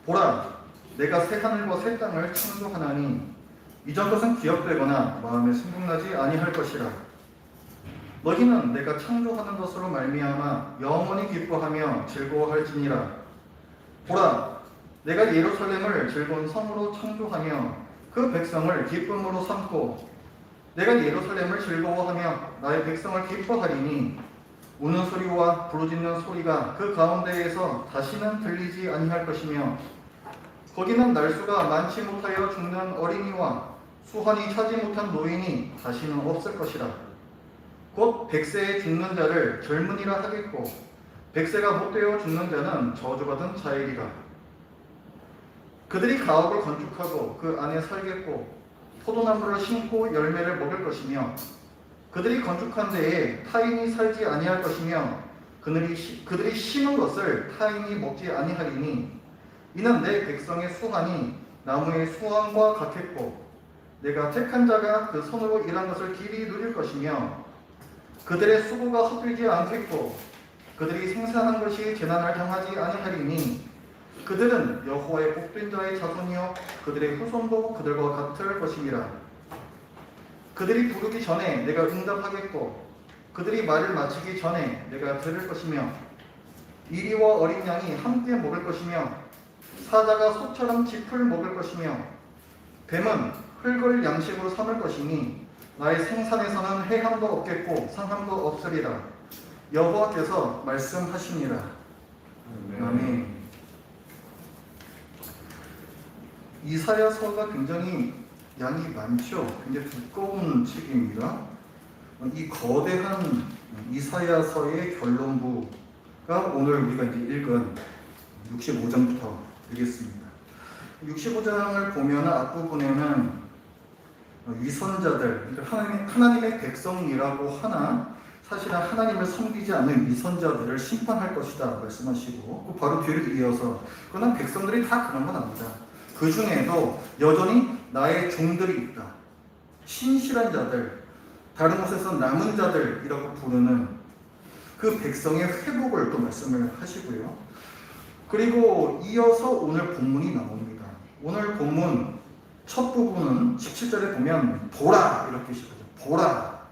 보라, 내가 새 하늘과 새 땅을 창조하나니 이전 것은 기억되거나 마음에 생각나지 아니할 것이라. 너희는 내가 창조하는 것으로 말미암아 영원히 기뻐하며 즐거워할지니라. 보라, 내가 예루살렘을 즐거운 성으로 창조하며 그 백성을 기쁨으로 삼고 내가 예루살렘을 즐거워하며 나의 백성을 기뻐하리니 우는 소리와 부르짖는 소리가 그 가운데에서 다시는 들리지 아니할 것이며 거기는 날수가 많지 못하여 죽는 어린이와 수환이 차지 못한 노인이 다시는 없을 것이라. 곧 백세에 죽는 자를 젊은이라 하겠고 백세가 못되어 죽는 자는 저주받은 자이리라. 그들이 가옥을 건축하고 그 안에 살겠고 포도나무를 심고 열매를 먹을 것이며 그들이 건축한 데에 타인이 살지 아니할 것이며 그들이 심은 것을 타인이 먹지 아니하리니 이는 내 백성의 수환이 나무의 수환과 같겠고 내가 택한 자가 그 손으로 일한 것을 길이 누릴 것이며 그들의 수고가 헛되지 않겠고 그들이 생산한 것이 재난을 당하지 아니하리니 그들은 여호와의 복된 자의 자손이요 그들의 후손도 그들과 같을 것이니라. 그들이 부르기 전에 내가 응답하겠고 그들이 말을 마치기 전에 내가 들을 것이며 이리와 어린 양이 함께 먹을 것이며 사자가 소처럼 짚을 먹을 것이며 뱀은 흙을 양식으로 삼을 것이니 나의 생산에서는 해함도 없겠고 상함도 없으리라. 여호와께서 말씀하시니라. 아멘. 이사야서가 굉장히 양이 많죠. 굉장히 두꺼운 책입니다. 이 거대한 이사야서의 결론부가 오늘 우리가 이제 읽은 65장부터 되겠습니다. 65장을 보면 앞부분에는 위선자들, 그러니까 하나님의 백성이라고 하나 사실은 하나님을 섬기지 않는 위선자들을 심판할 것이다 말씀하시고 바로 뒤를 이어서 그러나 백성들이 다 그런 건 아니다. 그 중에도 여전히 나의 종들이 있다. 신실한 자들, 다른 곳에서 남은 자들이라고 부르는 그 백성의 회복을 또 말씀을 하시고요. 그리고 이어서 오늘 본문이 나옵니다. 오늘 본문 첫 부분은 17절에 보면 보라 이렇게 시작하죠. 보라.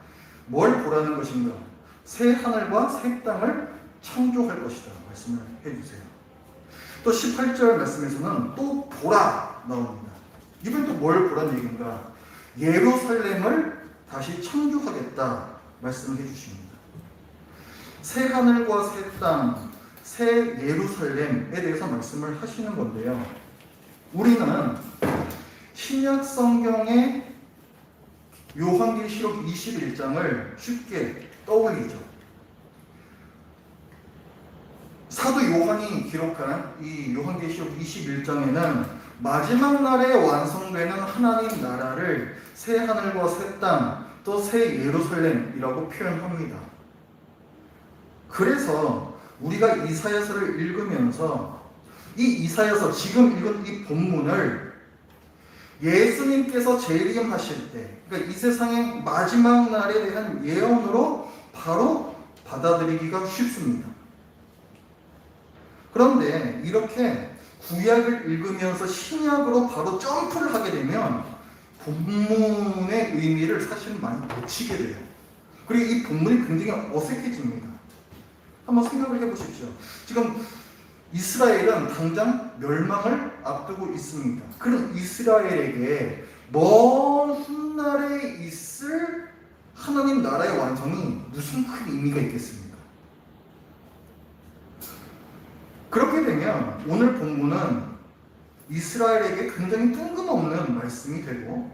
뭘 보라는 것인가? 새 하늘과 새 땅을 창조할 것이다 말씀을 해주세요. 또 18절 말씀에서는 또 보라 나옵니다. 이번 또 뭘 보라는 얘기인가? 예루살렘을 다시 창조하겠다 말씀을 해주십니다. 새 하늘과 새 땅, 새 예루살렘에 대해서 말씀을 하시는 건데요. 우리는 신약 성경의 요한계시록 21장을 쉽게 떠올리죠. 사도 요한이 기록한 이 요한계시록 21장에는 마지막 날에 완성되는 하나님 나라를 새 하늘과 새 땅, 또 새 예루살렘이라고 표현합니다. 그래서 우리가 이사야서를 읽으면서 이 이사야서 지금 읽은 이 본문을 예수님께서 재림하실 때, 그러니까 이 세상의 마지막 날에 대한 예언으로 바로 받아들이기가 쉽습니다. 그런데 이렇게 구약을 읽으면서 신약으로 바로 점프를 하게 되면 본문의 의미를 사실 많이 놓치게 돼요. 그리고 이 본문이 굉장히 어색해집니다. 한번 생각을 해보십시오. 지금 이스라엘은 당장 멸망을 앞두고 있습니다. 그럼 이스라엘에게 먼 훗날에 있을 하나님 나라의 완성이 무슨 큰 의미가 있겠습니까? 그렇게 되면 오늘 본문은 이스라엘에게 굉장히 뜬금없는 말씀이 되고,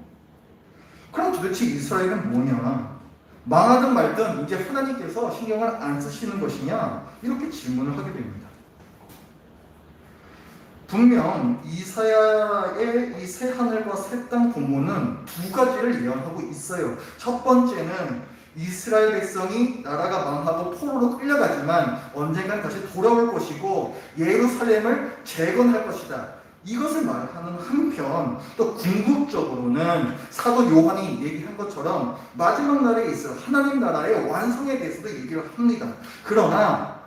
그럼 도대체 이스라엘은 뭐냐? 망하든 말든 이제 하나님께서 신경을 안 쓰시는 것이냐? 이렇게 질문을 하게 됩니다. 분명 이사야의 이 새 하늘과 새 땅 본문은 두 가지를 예언하고 있어요. 첫 번째는 이스라엘 백성이 나라가 망하고 포로로 끌려가지만 언젠간 다시 돌아올 것이고 예루살렘을 재건할 것이다. 이것을 말하는 한편 또 궁극적으로는 사도 요한이 얘기한 것처럼 마지막 날에 있을 하나님 나라의 완성에 대해서도 얘기를 합니다. 그러나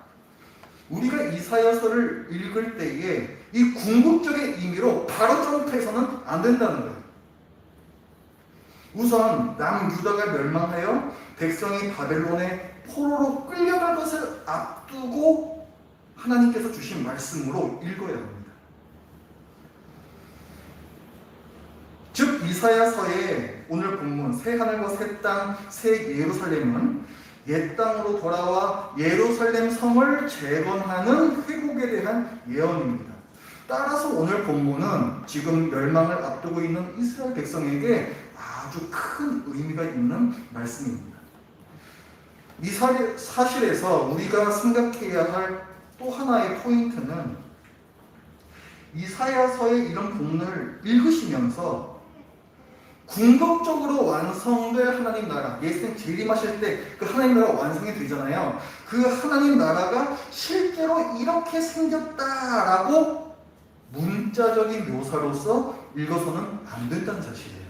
우리가 이사야서를 읽을 때에 이 궁극적인 의미로 바로 점프해서는 안 된다는 거예요. 우선 남유다가 멸망하여 백성이 바벨론의 포로로 끌려갈 것을 앞두고 하나님께서 주신 말씀으로 읽어야 합니다. 즉 이사야서의 오늘 본문 새 하늘과 새 땅, 새 예루살렘은 옛 땅으로 돌아와 예루살렘 성을 재건하는 회복에 대한 예언입니다. 따라서 오늘 본문은 지금 멸망을 앞두고 있는 이스라엘 백성에게 아주 큰 의미가 있는 말씀입니다. 이 사실에서 우리가 생각해야 할 또 하나의 포인트는 이사야서의 이런 본문을 읽으시면서 궁극적으로 완성될 하나님 나라, 예수님 재림하실 때 그 하나님 나라가 완성이 되잖아요. 그 하나님 나라가 실제로 이렇게 생겼다라고 문자적인 묘사로서 읽어서는 안 된다는 사실이에요.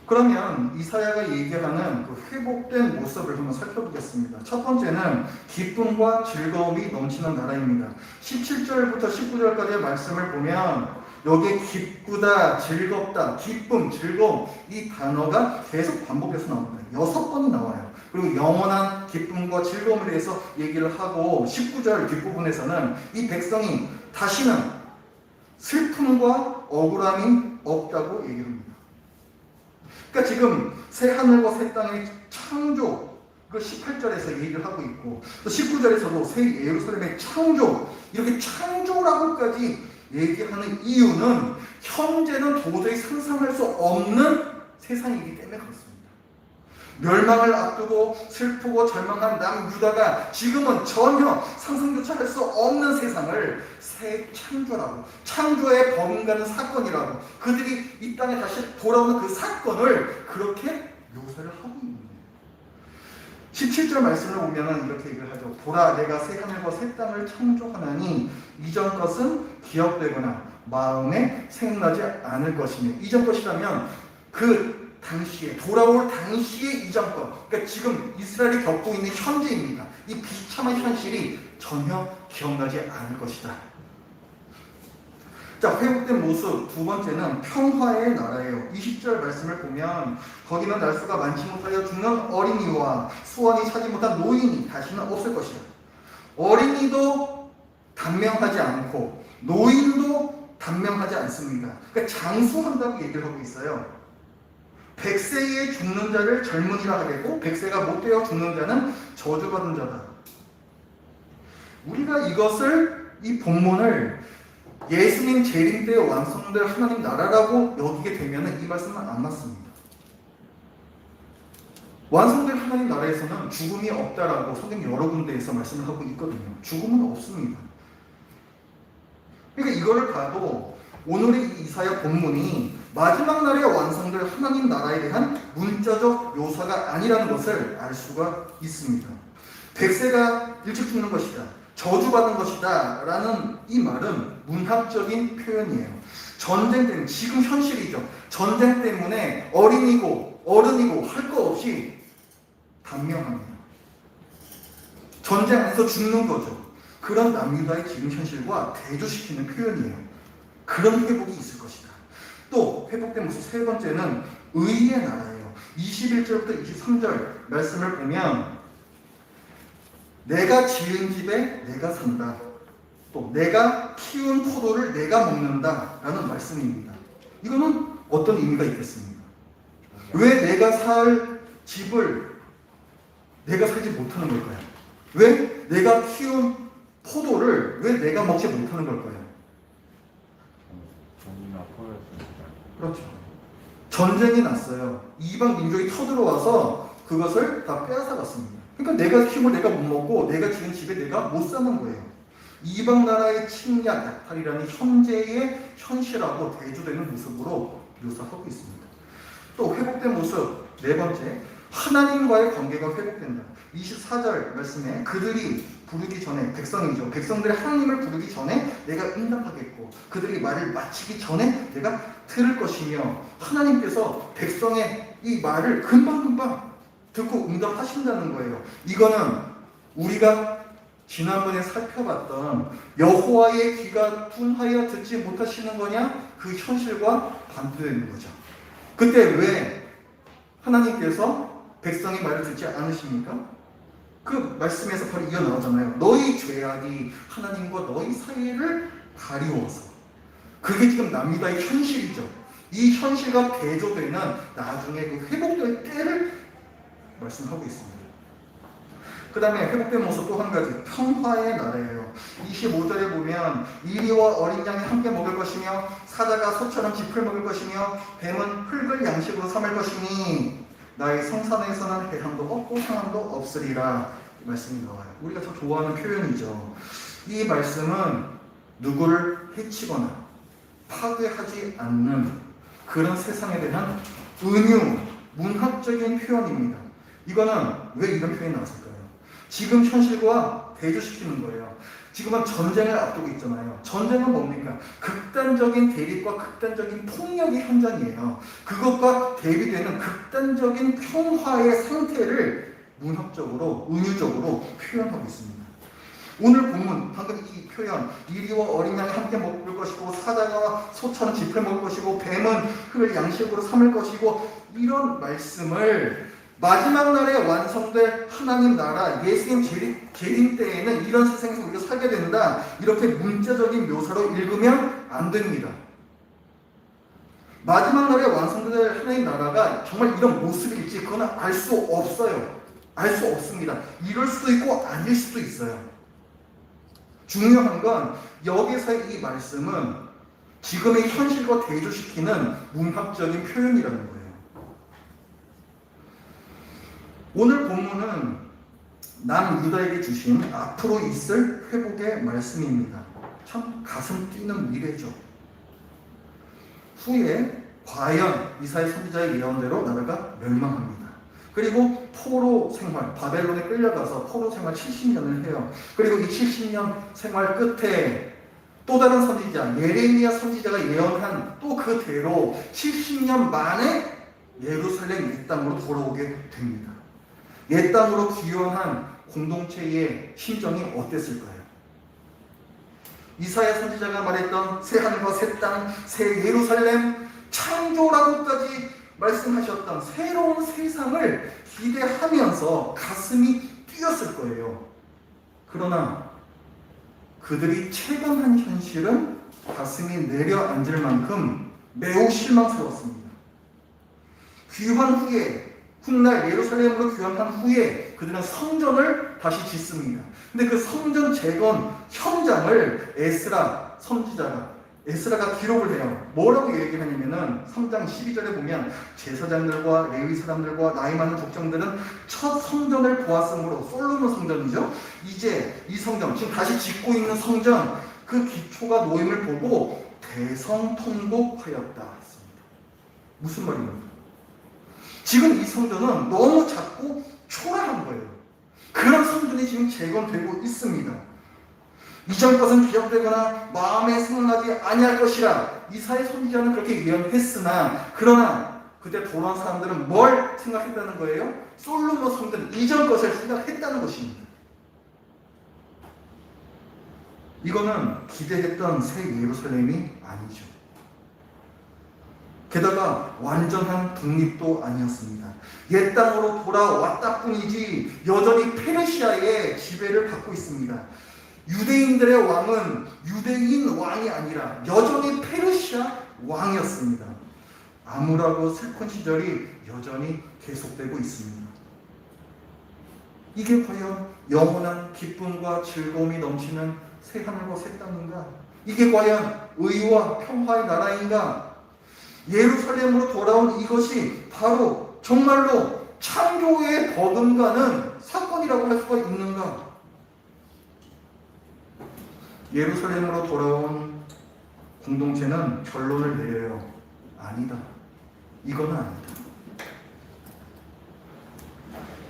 그러면 이사야가 얘기하는 그 회복된 모습을 한번 살펴보겠습니다. 첫 번째는 기쁨과 즐거움이 넘치는 나라입니다. 17절부터 19절까지의 말씀을 보면 여기에 기쁘다, 즐겁다, 기쁨, 즐거움 이 단어가 계속 반복해서 나옵니다. 6번이 나와요. 그리고 영원한 기쁨과 즐거움에 대해서 얘기를 하고 19절 뒷부분에서는 이 백성이 다시는 슬픔과 억울함이 없다고 얘기를 합니다. 그러니까 지금 새 하늘과 새 땅의 창조, 그 18절에서 얘기를 하고 있고 또 19절에서도 새 예루살렘의 창조, 이렇게 창조라고까지 얘기하는 이유는 현재는 도저히 상상할 수 없는 세상이기 때문에 그렇습니다. 멸망을 앞두고 슬프고 절망한 남유다가 지금은 전혀 상상조차 할 수 없는 세상을 새 창조라고, 창조의 범인가는 사건이라고, 그들이 이 땅에 다시 돌아오는 그 사건을 그렇게 묘사를 하고 있는 거예요. 17절 말씀을 보면 이렇게 얘기를 하죠. 보라, 내가 새 하늘과 새 땅을 창조하나니 이전 것은 기억되거나 마음에 생각나지 않을 것이며, 이전 것이라면 그 당시에, 돌아올 당시의 이전 것, 그러니까 지금 이스라엘이 겪고 있는 현재입니다. 이 비참한 현실이 전혀 기억나지 않을 것이다. 자, 회복된 모습 두 번째는 평화의 나라예요. 20절 말씀을 보면 거기는 날수가 많지 못하여 죽는 어린이와 수완이 차지 못한 노인이 다시는 없을 것이다. 어린이도 단명하지 않고 노인도 단명하지 않습니다. 그러니까 장수한다고 얘기를 하고 있어요. 100세에 죽는 자를 젊은이라 하겠고 100세가 못 되어 죽는 자는 저주받은 자다. 우리가 이것을, 이 본문을 예수님 재림 때 완성될 하나님 나라라고 여기게 되면 이 말씀은 안 맞습니다. 완성될 하나님 나라에서는 죽음이 없다라고 성경 여러 군데에서 말씀을 하고 있거든요. 죽음은 없습니다. 그러니까 이거를 봐도 오늘의 이 이사야 본문이 마지막 날에 완성될 하나님 나라에 대한 문자적 묘사가 아니라는 것을 알 수가 있습니다. 100세가 일찍 죽는 것이다, 저주받은 것이다 라는 이 말은 문학적인 표현이에요. 전쟁 때문에, 지금 현실이죠. 전쟁 때문에 어린이고 어른이고 할 거 없이 단명합니다. 전쟁 안에서 죽는 거죠. 그런 남유다의 지금 현실과 대조시키는 표현이에요. 그런 회복이 있을 것이다. 또 회복된 모습 세 번째는 의의 나라예요. 21절부터 23절 말씀을 보면 내가 지은 집에 내가 산다, 또 내가 키운 포도를 내가 먹는다 라는 말씀입니다. 이거는 어떤 의미가 있겠습니까? 왜 내가 살 집을 내가 살지 못하는 걸까요? 왜 내가 키운 포도를 왜 내가 먹지 못하는 걸까요? 그렇죠. 전쟁이 났어요. 이방 민족이 쳐들어와서 그것을 다 빼앗아갔습니다. 그러니까 내가 키운 걸 내가 못 먹고 내가 지은 집에 내가 못 사는 거예요. 이방 나라의 침략, 약탈이라는 현재의 현실하고 대조되는 모습으로 묘사하고 있습니다. 또 회복된 모습 네 번째, 하나님과의 관계가 회복된다. 24절 말씀에 그들이 부르기 전에, 백성이죠. 백성들이 하나님을 부르기 전에 내가 응답하겠고 그들이 말을 마치기 전에 내가 들을 것이며, 하나님께서 백성의 이 말을 금방금방 듣고 응답하신다는 거예요. 이거는 우리가 지난번에 살펴봤던 여호와의 귀가 둔하여 듣지 못하시는 거냐? 그 현실과 반대되는 거죠. 그때 왜 하나님께서 백성의 말을 듣지 않으십니까? 그 말씀에서 바로 이어나오잖아요. 너희 죄악이 하나님과 너희 사이를 가리워서. 그게 지금 남유다의 현실이죠. 이 현실과 대조되는 나중에 그 회복될 때를 말씀하고 있습니다. 그 다음에 회복된 모습 또 한 가지, 평화의 나라예요. 25절에 보면 이리와 어린 양이 함께 먹을 것이며 사자가 소처럼 짚을 먹을 것이며 뱀은 흙을 양식으로 삼을 것이니 나의 성산에서는 해함도 없고 상함도 없으리라. 이 말씀이 나와요. 우리가 더 좋아하는 표현이죠. 이 말씀은 누구를 해치거나 파괴하지 않는 그런 세상에 대한 은유, 문학적인 표현입니다. 이거는 왜 이런 표현이 나왔을까요? 지금 현실과 대조시키는 거예요. 지금은 전쟁을 앞두고 있잖아요. 전쟁은 뭡니까? 극단적인 대립과 극단적인 폭력의 현장이에요. 그것과 대비되는 극단적인 평화의 상태를 문학적으로, 은유적으로 표현하고 있습니다. 오늘 본문, 방금 이 표현, 이리와 어린 양이 함께 먹을 것이고 사자가 소처럼 짚을 먹을 것이고 뱀은 흙을 양식으로 삼을 것이고, 이런 말씀을 마지막 날에 완성될 하나님 나라 예수님 재림 때에는 이런 세상에서 우리가 살게 된다, 이렇게 문자적인 묘사로 읽으면 안 됩니다. 마지막 날에 완성될 하나님 나라가 정말 이런 모습일지 그건 알 수 없어요. 알 수 없습니다. 이럴 수도 있고 아닐 수도 있어요. 중요한 건 여기서의 이 말씀은 지금의 현실과 대조시키는 문학적인 표현이라는 거예요. 오늘 본문은 남유다에게 주신 앞으로 있을 회복의 말씀입니다. 참 가슴 뛰는 미래죠. 후에 과연 이사야 선지자의 예언대로 나라가 멸망합니다. 그리고 포로 생활, 바벨론에 끌려가서 포로 생활 70년을 해요. 그리고 이 70년 생활 끝에 또 다른 선지자, 예레미야 선지자가 예언한 또 그대로 70년 만에 예루살렘 옛 땅으로 돌아오게 됩니다. 옛 땅으로 귀환한 공동체의 심정이 어땠을까요? 이사야 선지자가 말했던 새 하늘과 새 땅, 새 예루살렘, 창조라고까지 말씀하셨던 새로운 세상을 기대하면서 가슴이 뛰었을 거예요. 그러나 그들이 체감한 현실은 가슴이 내려앉을 만큼 매우 실망스러웠습니다. 귀환 후에, 훗날 예루살렘으로 귀환한 후에 그들은 성전을 다시 짓습니다. 근데 그 성전 재건 현장을 에스라가 기록을 해요. 뭐라고 얘기하냐면은 3장 12절에 보면 제사장들과 레위 사람들과 나이 많은 족장들은 첫 성전을 보았으므로, 솔로몬 성전이죠. 이제 이 성전, 지금 다시 짓고 있는 성전, 그 기초가 놓임을 보고 대성통곡하였다 했습니다. 무슨 말입니까? 지금 이 성전은 너무 작고 초라한 거예요. 그런 성전이 지금 재건되고 있습니다. 이전 것은 기억되거나 마음에 생각나지 아니할 것이라 이사야 선지자는 그렇게 예언했으나, 그러나 그때 돌아온 사람들은 뭘 생각했다는 거예요? 솔로몬 성전 이전 것을 생각했다는 것입니다. 이거는 기대했던 새 예루살렘이 아니죠. 게다가 완전한 독립도 아니었습니다. 옛 땅으로 돌아왔다 뿐이지 여전히 페르시아의 지배를 받고 있습니다. 유대인들의 왕은 유대인 왕이 아니라 여전히 페르시아 왕이었습니다. 암울하고 슬픈 시절이 여전히 계속되고 있습니다. 이게 과연 영원한 기쁨과 즐거움이 넘치는 새 하늘과 새 땅인가? 이게 과연 의와 평화의 나라인가? 예루살렘으로 돌아온 이것이 바로 정말로 창조에 버금가는 사건이라고 할 수가 있는가? 예루살렘으로 돌아온 공동체는 결론을 내려요. 아니다. 이거는 아니다.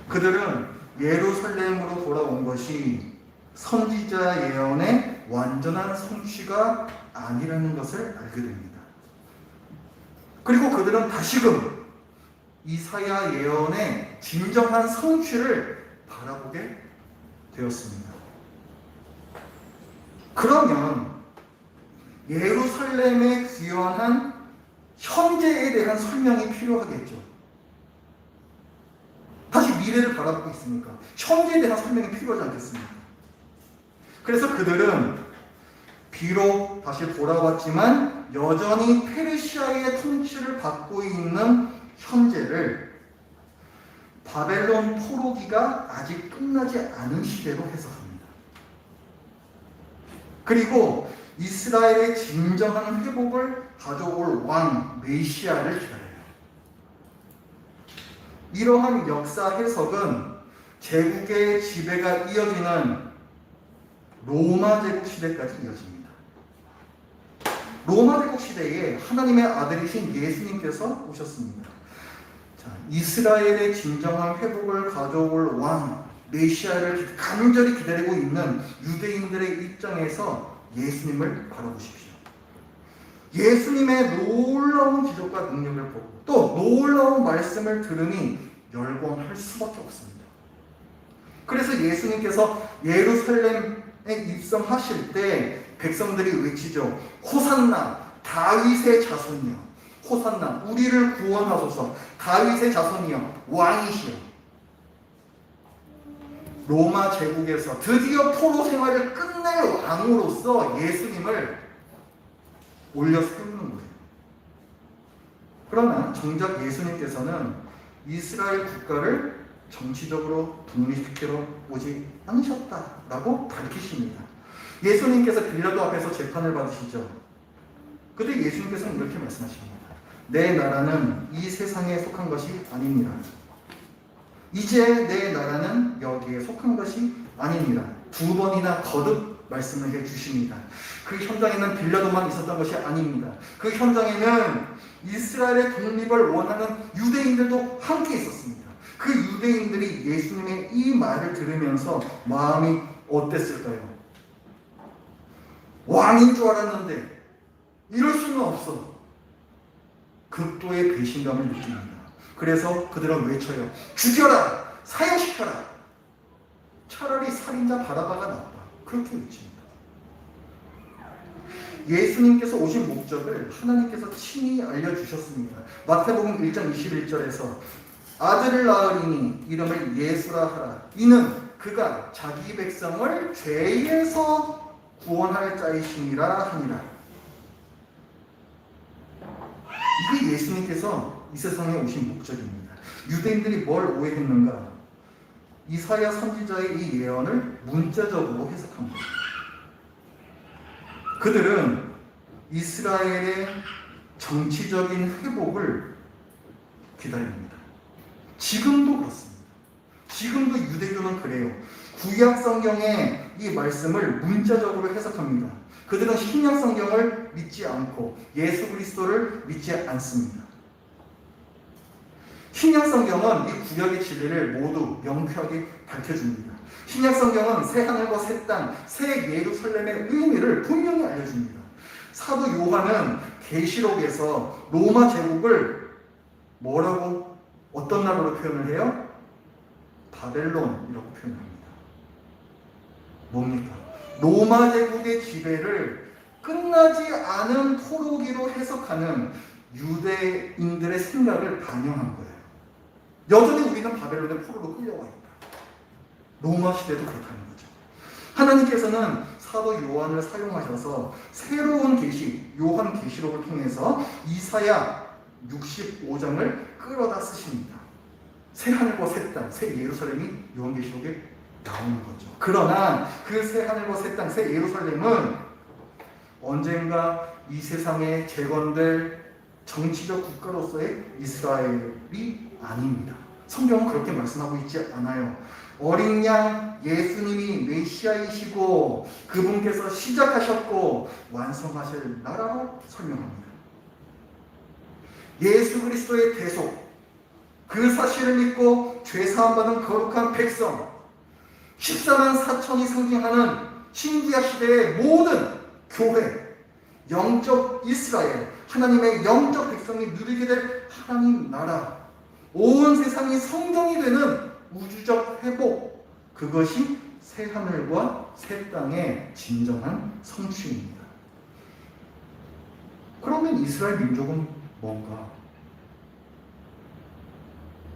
그들은 예루살렘으로 돌아온 것이 선지자 예언의 완전한 성취가 아니라는 것을 알게 됩니다. 그리고 그들은 다시금 이사야 예언의 진정한 성취를 바라보게 되었습니다. 그러면 예루살렘에 귀환한 현재에 대한 설명이 필요하겠죠. 다시 미래를 바라보고 있으니까 현재에 대한 설명이 필요하지 않겠습니까? 그래서 그들은 비록 다시 돌아왔지만 여전히 페르시아의 통치를 받고 있는 현재를 바벨론 포로기가 아직 끝나지 않은 시대로 해석합니다. 그리고 이스라엘의 진정한 회복을 가져올 왕 메시아를 기다려요. 이러한 역사 해석은 제국의 지배가 이어지는 로마 제국 시대까지 이어집니다. 로마 제국 시대에 하나님의 아들이신 예수님께서 오셨습니다. 자, 이스라엘의 진정한 회복을 가져올 왕 메시아를 간절히 기다리고 있는 유대인들의 입장에서 예수님을 바라보십시오. 예수님의 놀라운 기적과 능력을 보고 또 놀라운 말씀을 들으니 열광할 수밖에 없습니다. 그래서 예수님께서 예루살렘에 입성하실 때 백성들이 외치죠. 호산나 다윗의 자손이여, 호산나 우리를 구원하소서, 다윗의 자손이여, 왕이시여. 로마 제국에서 드디어 포로 생활을 끝낼 왕으로서 예수님을 올려 세우는 거예요. 그러나 정작 예수님께서는 이스라엘 국가를 정치적으로 독립시키러 오지 않으셨다라고 밝히십니다. 예수님께서 빌라도 앞에서 재판을 받으시죠. 그때 예수님께서는 이렇게 말씀하십니다. 내 나라는 이 세상에 속한 것이 아닙니다. 이제 내 나라는 여기에 속한 것이 아닙니다. 2번이나 거듭 말씀을 해주십니다. 그 현장에는 빌라도만 있었던 것이 아닙니다. 그 현장에는 이스라엘의 독립을 원하는 유대인들도 함께 있었습니다. 그 유대인들이 예수님의 이 말을 들으면서 마음이 어땠을까요? 왕인 줄 알았는데 이럴 수는 없어. 극도의 배신감을 느낍니다. 그래서 그들은 외쳐요. 죽여라! 사형시켜라! 차라리 살인자 바라바가 낫다. 그렇게 외칩니다. 예수님께서 오신 목적을 하나님께서 친히 알려주셨습니다. 마태복음 1장 21절에서 아들을 낳으리니 이름을 예수라 하라. 이는 그가 자기 백성을 죄에서 구원할 자이시니라 하니라. 이게 예수님께서 이 세상에 오신 목적입니다. 유대인들이 뭘 오해했는가? 이사야 선지자의 이 예언을 문자적으로 해석한 거예요. 그들은 이스라엘의 정치적인 회복을 기다립니다. 지금도 그렇습니다. 지금도 유대교는 그래요. 구약 성경의 이 말씀을 문자적으로 해석합니다. 그들은 신약 성경을 믿지 않고 예수 그리스도를 믿지 않습니다. 신약 성경은 이 구약의 진리를 모두 명쾌하게 밝혀줍니다. 신약 성경은 새 하늘과 새 땅, 새 예루살렘의 의미를 분명히 알려줍니다. 사도 요한은 계시록에서 로마 제국을 뭐라고 어떤 나라로 표현을 해요? 바벨론이라고 표현합니다. 뭡니까? 로마 제국의 지배를 끝나지 않은 포로기로 해석하는 유대인들의 생각을 반영한 거예요. 여전히 우리는 바벨론의 포로로 끌려와 있다. 로마 시대도 그렇다는 거죠. 하나님께서는 사도 요한을 사용하셔서 새로운 계시, 요한 계시록을 통해서 이사야 65장을 끌어다 쓰십니다. 새 하늘과 새 땅, 새 예루살렘이 요한 계시록에 나오는 거죠. 그러나 그 새 하늘과 새 땅, 새 예루살렘은 언젠가 이 세상에 재건될 정치적 국가로서의 이스라엘이 아닙니다. 성경은 그렇게 말씀하고 있지 않아요. 어린 양 예수님이 메시아이시고 그분께서 시작하셨고 완성하실 나라로 설명합니다. 예수 그리스도의 대속, 그 사실을 믿고 죄사함받은 거룩한 백성, 14만 4천이 상징하는 신구약 시대의 모든 교회, 영적 이스라엘, 하나님의 영적 백성이 누리게 될 하나님 나라, 온 세상이 성경이 되는 우주적 회복, 그것이 새 하늘과 새 땅의 진정한 성취입니다. 그러면 이스라엘 민족은 뭔가?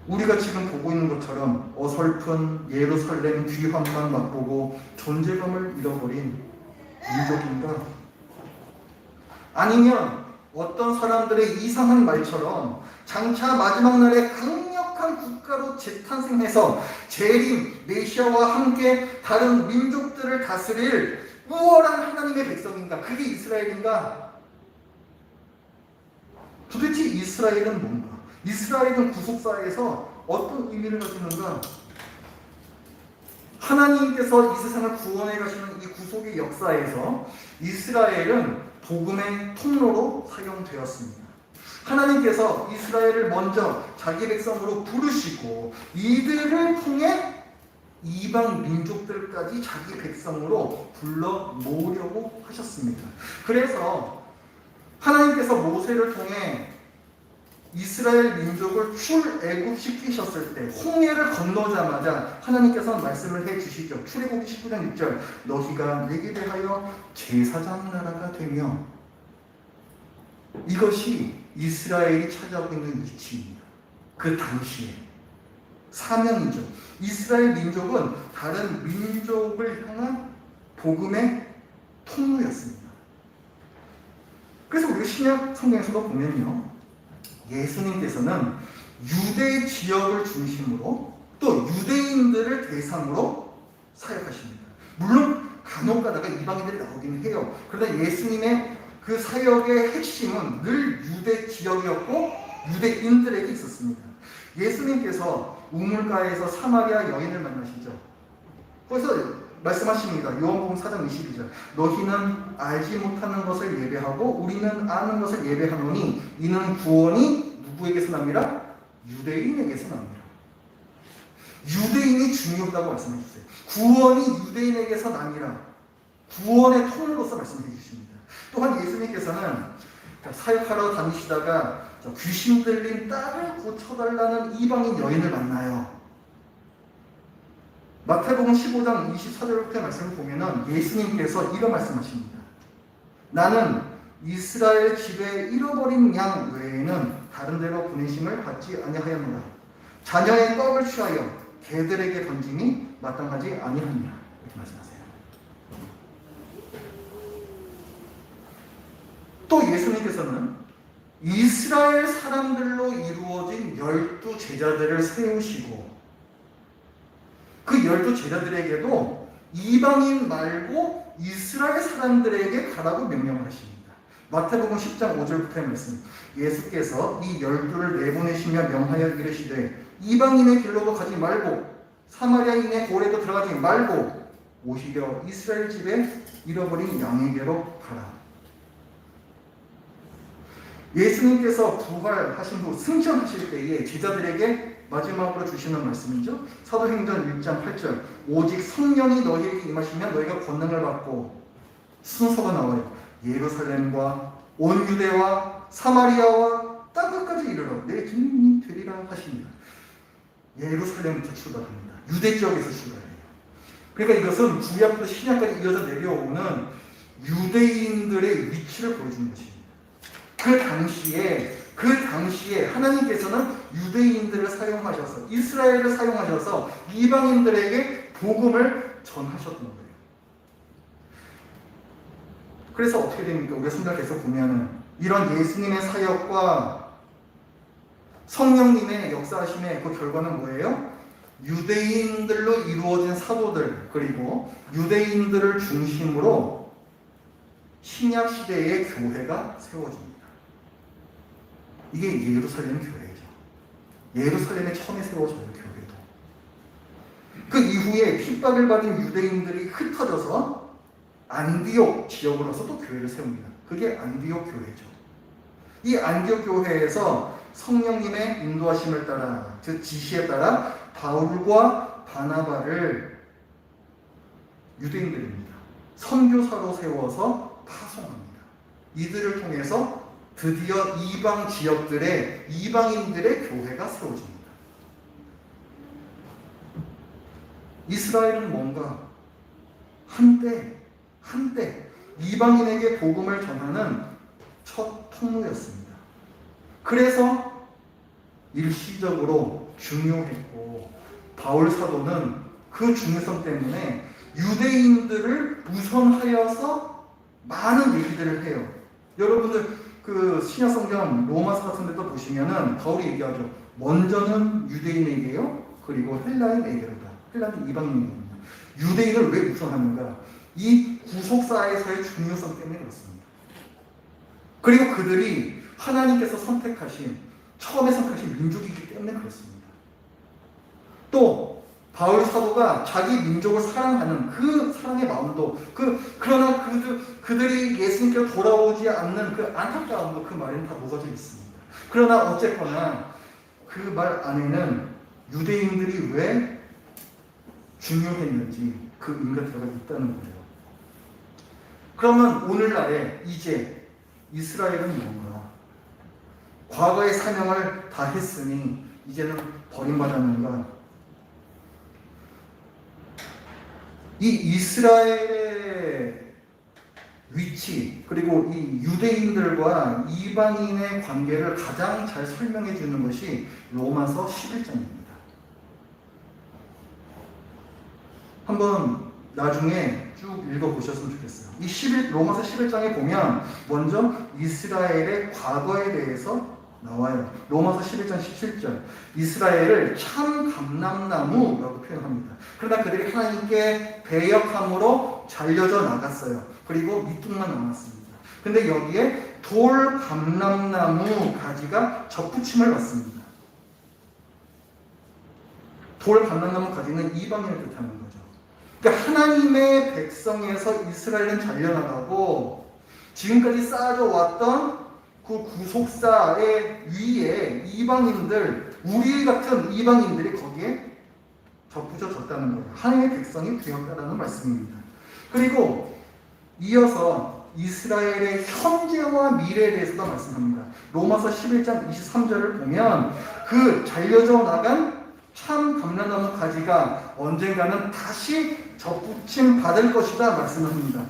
우리가 지금 보고 있는 것처럼 어설픈 예루살렘 귀환만 맛보고 존재감을 잃어버린 민족인가? 아니면 어떤 사람들의 이상한 말처럼 장차 마지막 날에 강력한 국가로 재탄생해서 재림, 메시아와 함께 다른 민족들을 다스릴 우월한 하나님의 백성인가? 그게 이스라엘인가? 도대체 이스라엘은 뭔가? 이스라엘은 구속사에서 어떤 의미를 가지는가? 하나님께서 이 세상을 구원해 가시는 이 구속의 역사에서 이스라엘은 복음의 통로로 사용되었습니다. 하나님께서 이스라엘을 먼저 자기 백성으로 부르시고 이들을 통해 이방 민족들까지 자기 백성으로 불러 모으려고 하셨습니다. 그래서 하나님께서 모세를 통해 이스라엘 민족을 출애굽시키셨을 때 홍해를 건너자마자 하나님께서 말씀을 해주시죠. 출애굽기 19장 6절 너희가 내게 대하여 제사장 나라가 되며, 이것이 이스라엘이 차지하고 있는 위치입니다. 그 당시에 사명이죠. 이스라엘 민족은 다른 민족을 향한 복음의 통로였습니다. 그래서 우리 신약 성경에서도 보면요, 예수님께서는 유대 지역을 중심으로 또 유대인들을 대상으로 사역하십니다. 물론 간혹 가다가 이방인들이 나오긴 해요. 그러나 예수님의 그 사역의 핵심은 늘 유대 지역이었고 유대인들에게 있었습니다. 예수님께서 우물가에서 사마리아 여인을 만나시죠. 거기서 말씀하십니다. 요한복음 4장 22절 너희는 알지 못하는 것을 예배하고 우리는 아는 것을 예배하노니 이는 구원이 누구에게서 납니라? 유대인에게서 납니다. 유대인이 중요하다고 말씀해 주세요. 구원이 유대인에게서 납니다. 구원의 통로로서 말씀해 주십니다. 또한 예수님께서는 사역하러 다니시다가 귀신 들린 딸을 고쳐달라는 이방인 여인을 만나요. 마태복음 15장 24절부터 말씀을 보면은 예수님께서 이런 말씀하십니다. 나는 이스라엘 집에 잃어버린 양 외에는 다른 데로 보내심을 받지 아니하였노라. 자녀의 떡을 취하여 개들에게 던짐이 마땅하지 아니하니라. 이렇게 말씀하세요. 또 예수님께서는 이스라엘 사람들로 이루어진 12 제자들을 세우시고 그 12 제자들에게도 이방인 말고 이스라엘 사람들에게 가라고 명령을 하십니다. 마태복음 10장 5절부터의 말씀. 예수께서 이 12를 내보내시며 명하여 이르시되 이방인의 길로도 가지 말고 사마리아인의 고래도 들어가지 말고 오히려 이스라엘 집에 잃어버린 양에게로 가라. 예수님께서 부활하신 후 승천하실 때에 제자들에게 마지막으로 주시는 말씀이죠. 사도행전 1장 8절 오직 성령이 너희에게 임하시면 너희가 권능을 받고 순서가 나와요. 예루살렘과 온 유대와 사마리아와 땅끝까지 이르러 내 주님이 되리라 하십니다. 예루살렘부터 출발합니다. 유대 지역에서 출발해요. 그러니까 이것은 구약부터 신약까지 이어져 내려오는 유대인들의 위치를 보여주는 것입니다. 그 당시에 하나님께서는 유대인들을 사용하셔서 이스라엘을 사용하셔서 이방인들에게 복음을 전하셨던 거예요. 그래서 어떻게 됩니까? 우리가 생각해서 보면은 이런 예수님의 사역과 성령님의 역사하심의 그 결과는 뭐예요? 유대인들로 이루어진 사도들 그리고 유대인들을 중심으로 신약 시대의 교회가 세워집니다. 이게 예루살렘 교회죠. 예루살렘에 처음에 세워져요, 교회도. 그 이후에 핍박을 받은 유대인들이 흩어져서 안디옥 지역으로서 또 교회를 세웁니다. 그게 안디옥 교회죠. 이 안디옥 교회에서 성령님의 인도하심을 따라, 즉 지시에 따라 바울과 바나바를 유대인들입니다. 선교사로 세워서 파송합니다. 이들을 통해서 드디어 이방 지역들의 이방인들의 교회가 세워집니다. 이스라엘은 뭔가? 한때 이방인에게 복음을 전하는 첫 통로였습니다. 그래서 일시적으로 중요했고 바울 사도는 그 중요성 때문에 유대인들을 우선하여서 많은 얘기들을 해요. 여러분들 그 신약성경 로마서 같은 데도 보시면은 바울이 얘기하죠. 먼저는 유대인에게요. 그리고 헬라인에게로다. 헬라인 이방인입니다. 유대인을 왜 우선하는가? 이 구속사에서의 중요성 때문에 그렇습니다. 그리고 그들이 하나님께서 처음에 선택하신 민족이기 때문에 그렇습니다. 또 바울 사도가 자기 민족을 사랑하는 그 사랑의 마음도 그러나 그들이 예수님께로 돌아오지 않는 그 안타까움도 그 말에는 다 녹아져 있습니다. 그러나 어쨌거나 그 말 안에는 유대인들이 왜 중요했는지 그 의미가 들어가 있다는 거예요. 그러면 오늘날에 이제 이스라엘은 뭔가? 과거의 사명을 다 했으니 이제는 버림받았는가? 이 이스라엘의 위치 그리고 이 유대인들과 이방인의 관계를 가장 잘 설명해 주는 것이 로마서 11장입니다. 한번 나중에 쭉 읽어보셨으면 좋겠어요. 로마서 11장에 보면 먼저 이스라엘의 과거에 대해서 나와요. 로마서 11장 17절 이스라엘을 참 감람나무라고 표현합니다. 그러나 그들이 하나님께 배역함으로 잘려져 나갔어요. 그리고 밑둥만 남았습니다. 근데 여기에 돌 감람나무 가지가 접붙임을 받습니다. 돌 감람나무 가지는 이방인을 뜻하는 거죠. 그러니까 하나님의 백성에서 이스라엘은 잘려나가고 지금까지 쌓아져 왔던 그 구속사의 위에 이방인들, 우리 같은 이방인들이 거기에 접붙여졌다는 거예요. 하나님의 백성이 되었다는 말씀입니다. 그리고 이어서 이스라엘의 현재와 미래에 대해서도 말씀합니다. 로마서 11장 23절을 보면 그 잘려져 나간 참 감람나무 가지가 언젠가는 다시 접붙임 받을 것이다 말씀합니다.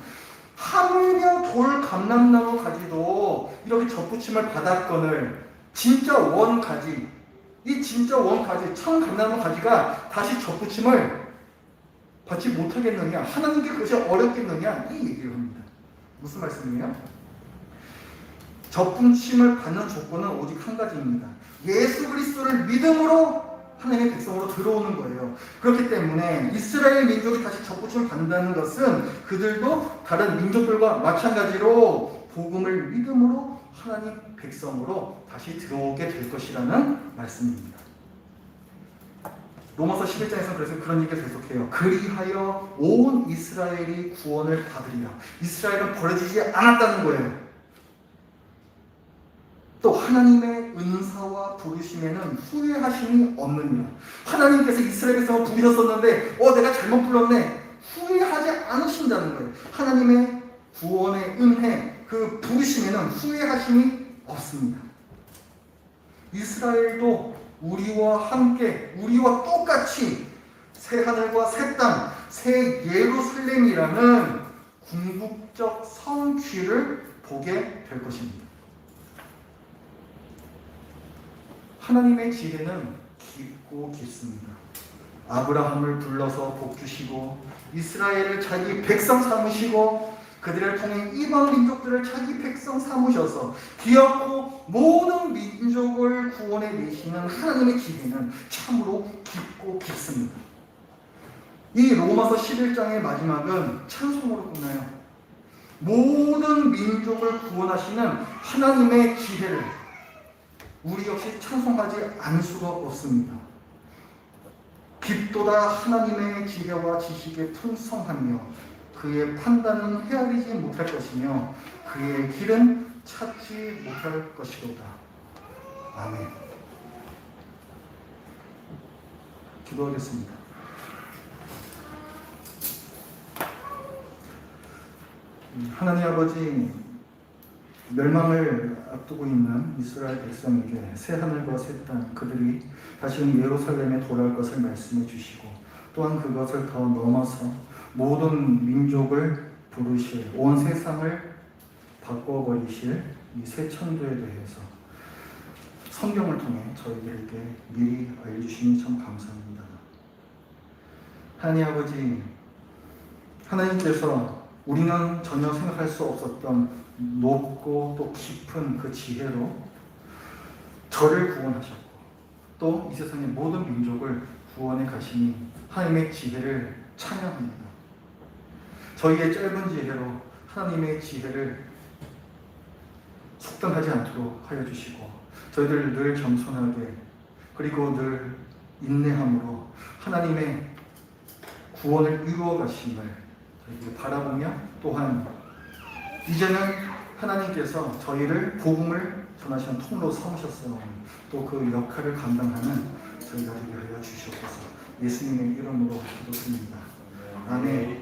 하물며 돌 감람나무 가지도 이렇게 접붙임을 받았거늘 진짜 원가지, 이 진짜 원가지, 참 감람나무 가지가 다시 접붙임을 받지 못하겠느냐, 하나님께 그것이 어렵겠느냐, 이 얘기를 합니다. 무슨 말씀이에요? 접붙임을 받는 조건은 오직 한 가지입니다. 예수 그리스도를 믿음으로 하나님의 백성으로 들어오는 거예요. 그렇기 때문에 이스라엘 민족이 다시 접붙임을 받는다는 것은 그들도 다른 민족들과 마찬가지로 복음을 믿음으로 하나님 백성으로 다시 들어오게 될 것이라는 말씀입니다. 로마서 11장에서 그래서 그런 얘기를 계속해요. 그리하여 온 이스라엘이 구원을 받으리라. 이스라엘은 버려지지 않았다는 거예요. 또 하나님의 은사와 부르심에는 후회하심이 없느니라. 하나님께서 이스라엘 백성을 부르셨었는데 내가 잘못 불렀네, 후회하지 않으신다는 거예요. 하나님의 구원의 은혜, 그 부르심에는 후회하심이 없습니다. 이스라엘도 우리와 함께, 우리와 똑같이 새 하늘과 새 땅, 새 예루살렘이라는 궁극적 성취를 보게 될 것입니다. 하나님의 지혜는 깊고 깊습니다. 아브라함을 불러서 복 주시고 이스라엘을 자기 백성 삼으시고 그들을 통해 이방 민족들을 자기 백성 삼으셔서 기어코 모든 민족을 구원해 내시는 하나님의 지혜는 참으로 깊고 깊습니다. 이 로마서 11장의 마지막은 찬송으로 끝나요. 모든 민족을 구원하시는 하나님의 지혜를 우리 역시 찬송하지 않을 수가 없습니다. 깊도다 하나님의 지혜와 지식에 풍성하며 그의 판단은 헤아리지 못할 것이며 그의 길은 찾지 못할 것이로다. 아멘. 기도하겠습니다. 하나님 아버지, 멸망을 앞두고 있는 이스라엘 백성에게 새 하늘과 새 땅, 그들이 다시금 예루살렘에 돌아올 것을 말씀해 주시고 또한 그것을 더 넘어서 모든 민족을 부르실, 온 세상을 바꿔버리실 이 새 천도에 대해서 성경을 통해 저희들에게 미리 알려주시니 참 감사합니다. 하나님 아버지, 하나님께서 우리는 전혀 생각할 수 없었던 높고 또 깊은 그 지혜로 저를 구원하셨고 또 이 세상의 모든 민족을 구원해 가시니 하나님의 지혜를 찬양합니다. 저희의 짧은 지혜로 하나님의 지혜를 속단하지 않도록 하여 주시고 저희들 늘 겸손하게 그리고 늘 인내함으로 하나님의 구원을 이루어 가심을 저희들 바라보며 또한 이제는 하나님께서 저희를 복음을 전하시는 통로 삼으셨으니 또 그 역할을 감당하는 저희가 되게 하여 주시옵소서. 예수님의 이름으로 기도드립니다. 아멘.